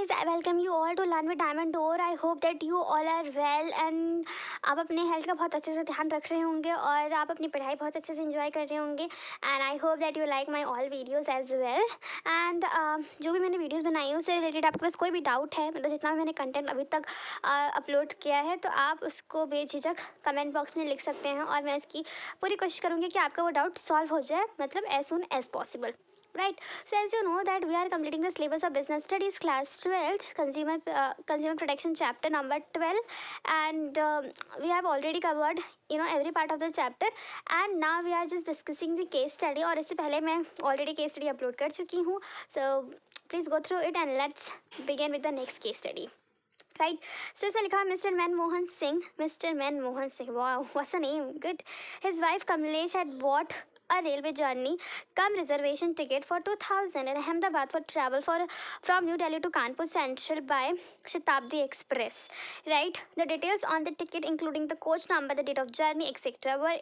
guys, I welcome you all to Learn with Diamond Door. I hope that you all are well and आप अपने health का बहुत अच्छे से ध्यान रख रहे होंगे और आप अपनी पढ़ाई बहुत अच्छे से एंजॉय कर रहे होंगे and I hope that you like my all videos as well and जो भी मैंने वीडियोस बनाई हैं उससे रिलेटेड आपके पास कोई भी डाउट है, मतलब जितना भी मैंने कंटेंट अभी तक अपलोड किया है, तो आप उसको बेझिझक कमेंट बॉक्स में लिख सकते हैं और मैं इसकी पूरी कोशिश करूँगी कि आपका वो डाउट सॉल्व हो जाए, मतलब as soon as possible. Right. So as you know that we are completing the syllabus of Business Studies class 12th consumer protection chapter number 12 and we have already covered every part of the chapter and now we are just discussing the case study. और इससे पहले मैं already case study upload कर चुकी हूँ, so please go through it and let's begin with the next case study. Right. So इसमें लिखा Mr. Manmohan Singh. Mr. Manmohan Singh. Wow, what's a name? Good. His wife Kamlesh had bought a railway journey cum reservation ticket for 2000 in Ahmedabad for travel from New Delhi to Kanpur Central by Shatabdi Express. Right. The details on the ticket, including the coach number, the date of journey, etc., were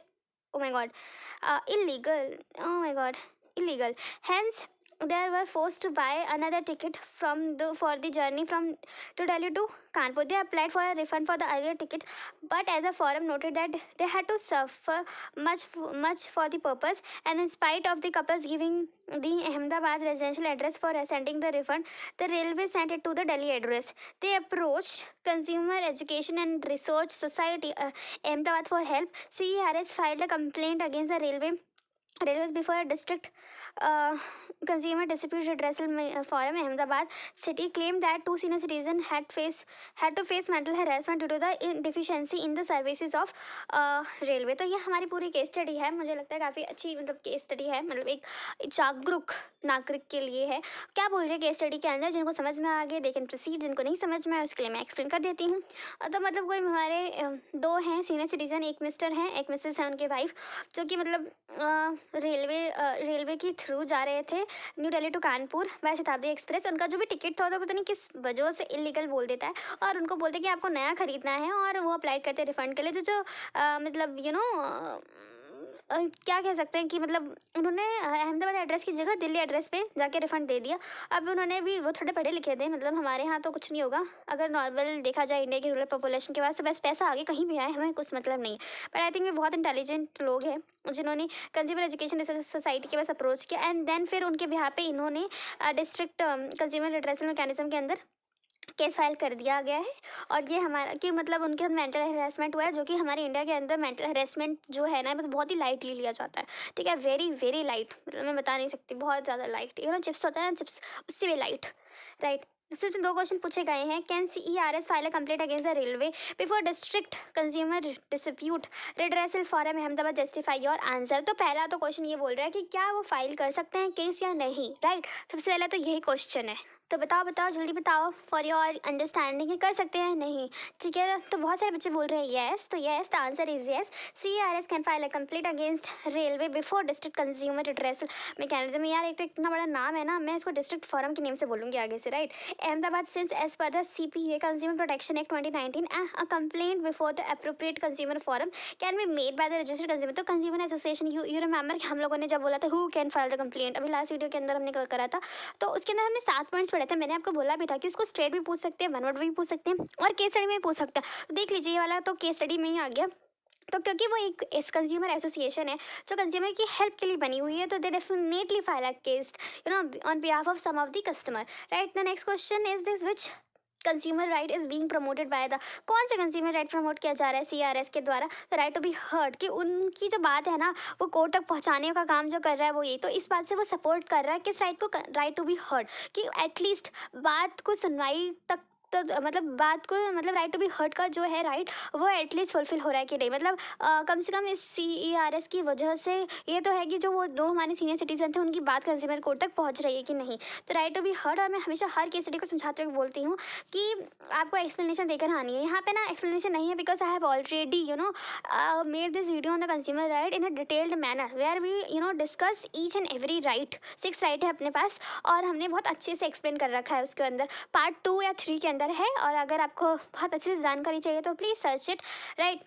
illegal. Oh my god, illegal. Hence, they were forced to buy another ticket for the journey from to Delhi to Kanpur. They applied for a refund for the earlier ticket, but as a forum noted that they had to suffer much for the purpose. And in spite of the couples giving the Ahmedabad residential address for sending the refund, the railway sent it to the Delhi address. They approached Consumer Education and Research Society Ahmedabad for help. CERS filed a complaint against the railways before a district consumer dispute redressal forum. Ahmedabad city claimed that two senior citizens had to face mental harassment due to the deficiency in the services of railway. तो ये हमारी पूरी case study है. मुझे लगता है काफ़ी अच्छी मतलब केस स्टडी है, मतलब एक जागरूक नागरिक के लिए है. क्या बोल रहे हैं केस स्टडी के अंदर, जिनको समझ में आ गए दे कैन प्रोसीड, जिनको नहीं समझ में आए उसके लिए मैं एक्सप्लेन कर देती हूँ. तो मतलब कोई हमारे दो हैं सीनियर सिटीजन, एक मिस्टर हैं एक मिसेस हैं, उनके वाइफ, जो कि मतलब रेलवे के थ्रू जा रहे थे New Delhi to Kanpur by Shatabdi express. उनका जो भी टिकट था वो पता नहीं किस वजह से इलीगल बोल देता है और उनको बोलते कि आपको नया खरीदना है और वो अप्लाई करते हैं रिफंड के लिए. जो मतलब क्या कह सकते हैं कि मतलब उन्होंने अहमदाबाद एड्रेस की जगह दिल्ली एड्रेस पे जाके रिफ़ंड दे दिया. अब उन्होंने भी, वो थोड़े पढ़े लिखे थे, मतलब हमारे यहाँ तो कुछ नहीं होगा अगर नॉर्मल देखा जाए इंडिया की रूरल पॉपुलेशन के पास, तो बस पैसा आगे कहीं भी आए हमें कुछ मतलब नहीं. बट आई थिंक वे बहुत इंटेलिजेंट लोग हैं जिन्होंने कंज्यूमर एजुकेशन रिसर्च सोसाइटी के पास अप्रोच किया एंड देन फिर उनके बिहार पे इन्होंने डिस्ट्रिक्ट कंज्यूमर रिड्रेसल मैकेनिज्म के अंदर केस फाइल कर दिया गया है. और ये हमारा कि मतलब उनके साथ मेंटल हेरासमेंट हुआ है, जो कि हमारे इंडिया के अंदर मेंटल हेरासमेंट जो है ना, मतलब बहुत ही लाइटली लिया जाता है. ठीक है, वेरी वेरी लाइट, मतलब मैं बता नहीं सकती, बहुत ज़्यादा लाइट. चिप्स होता है ना, चिप्स, उससे भी लाइट. राइट. सिर्फ दो क्वेश्चन पूछे गए हैं. Can CERS file a complaint against the railway before district consumer dispute redressal forum Ahmedabad, justify your answer. तो पहला तो क्वेश्चन ये बोल रहा है कि क्या वो फाइल कर सकते हैं केस या नहीं. राइट. सबसे पहला तो यही क्वेश्चन है. तो बताओ जल्दी बताओ फॉर योर अंडरस्टैंडिंग, कर सकते हैं नहीं. ठीक है, तो बहुत सारे बच्चे बोल रहे हैं येस. तो yes, the answer is yes. CERS can file a complaint against railway before district consumer redressal mechanism. यार एक तो इतना बड़ा नाम है ना, मैं इसको डिस्ट्रिक्ट फोरम के नेम से बोलूँगी आगे से. Right. Ahmedabad since as per the CPA consumer protection act 2019 a complaint before the appropriate consumer forum can be made by the registered consumer. तो कंज्यूमर एसोसिएशन, यू रिमेंबर हम लोगों ने जब बोला था who can file the complaint, अभी last video के अंदर हमने करा था, तो उसके अंदर हमने 7 पॉइंट्स पढ़े थे. मैंने आपको बोला भी था कि उसको स्ट्रेट भी पूछ सकते हैं, वन वर्ड भी पूछ सकते हैं और केस स्टडी में भी पूछ सकते हैं. तो देख लीजिए, ये वाला तो केस स्टडी में ही आ गया. तो क्योंकि वो एक कंज्यूमर एसोसिएशन है जो कंज्यूमर की हेल्प के लिए बनी हुई है, तो they definitely file a case on behalf of some of the customer. Right. The next question is this, which consumer right is being promoted by the, कौन से कंज्यूमर राइट प्रमोट किया जा रहा है CERS के द्वारा. The right to be heard, कि उनकी जो बात है ना वो कोर्ट तक पहुंचाने का काम जो कर रहा है वो ये, तो इस बात से वो सपोर्ट कर रहा है किस राइट को, राइट टू बी हर्ड, कि एटलीस्ट बात को सुनवाई तक, तो मतलब बात को, मतलब राइट टू बी हर्ड का जो है राइट, वो एटलीस्ट फुलफिल हो रहा है कि नहीं. मतलब कम से कम इस CERS की वजह से ये तो है कि जो वो दो हमारे सीनियर सिटीजन थे उनकी बात कंज्यूमर कोर्ट तक पहुंच रही है कि नहीं. तो राइट टू बी हर्ड. और मैं हमेशा हर केस स्टडी को समझाते हुए बोलती हूँ कि आपको एक्सप्लेनेशन देकर आनी है. यहाँ पे ना एक्सप्लेनेशन नहीं है, because I have already made this video on the consumer right in a detailed manner where we discuss each and every right. 6 right है अपने पास और हमने बहुत अच्छे से एक्सप्लेन कर रखा है उसके अंदर. पार्ट 2 या 3 के अंदर है, और अगर आपको बहुत अच्छे से जानकारी चाहिए तो प्लीज़ सर्च इट. राइट.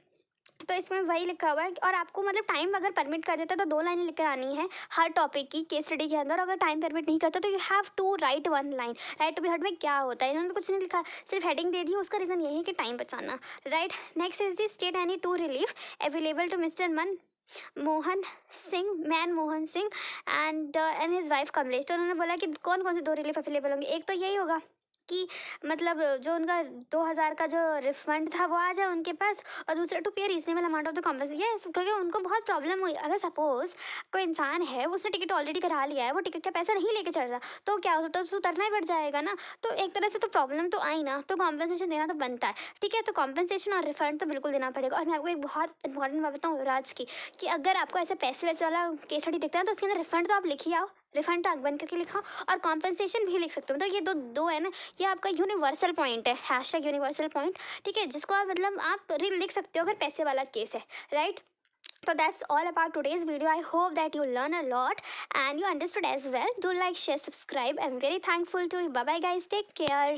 तो इसमें वही लिखा हुआ है और आपको मतलब टाइम अगर परमिट कर देता है तो 2 लाइनें लिख कर आनी है हर टॉपिक की केस स्टडी के अंदर। अगर टाइम परमिट नहीं करता तो you have to write 1 line. Right to be heard में क्या होता है, इन्होंने तो कुछ नहीं लिखा, सिर्फ हेडिंग दे दी। उसका रीज़न यही है कि टाइम बचाना। Right, next is the state any two relief available to Mister Mohan Singh, Man Mohan Singh and his wife Kamlesh. तो उन्होंने बोला कि कौन कौन से 2 रिलीफ अवेलेबल होंगे। एक तो यही होगा कि मतलब जो उनका 2000 का जो रिफंड था वो आ जाए उनके पास, और दूसरा टू पे reasonable amount of the compensation. Yes, क्योंकि उनको बहुत प्रॉब्लम हुई। अगर सपोज कोई इंसान है वो उसने टिकट ऑलरेडी करा लिया है, वो टिकट का पैसा नहीं लेके चल रहा, तो क्या होता है, उसको उतरना ही पड़ जाएगा ना। तो एक तरह से तो प्रॉब्लम तो आई ना, तो कॉम्पेंसेशन देना तो बनता है। ठीक है, तो कॉम्पेंसेशन और रिफंड तो बिल्कुल देना पड़ेगा। और मैं आपको एक बहुत इंपॉर्टेंट बात बताऊँ राज की, कि अगर आपको ऐसे पैसे वैसे वाला केस स्टडी दिखता है तो उसके अंदर रिफंड तो आप लिख ही आओ, रिफंड टैग बन करके लिखा, और कॉम्पेंसेशन भी लिख सकते हो। मतलब ये दो दो है ना, ये आपका यूनिवर्सल पॉइंट है, हैशटैग यूनिवर्सल पॉइंट। ठीक है, जिसको आप मतलब आप रील लिख सकते हो अगर पैसे वाला केस है। Right, so that's all about today's video. I hope that you learn a lot and you understood as well. Do like, share, subscribe. I'm very thankful to you. Bye bye guys, take care.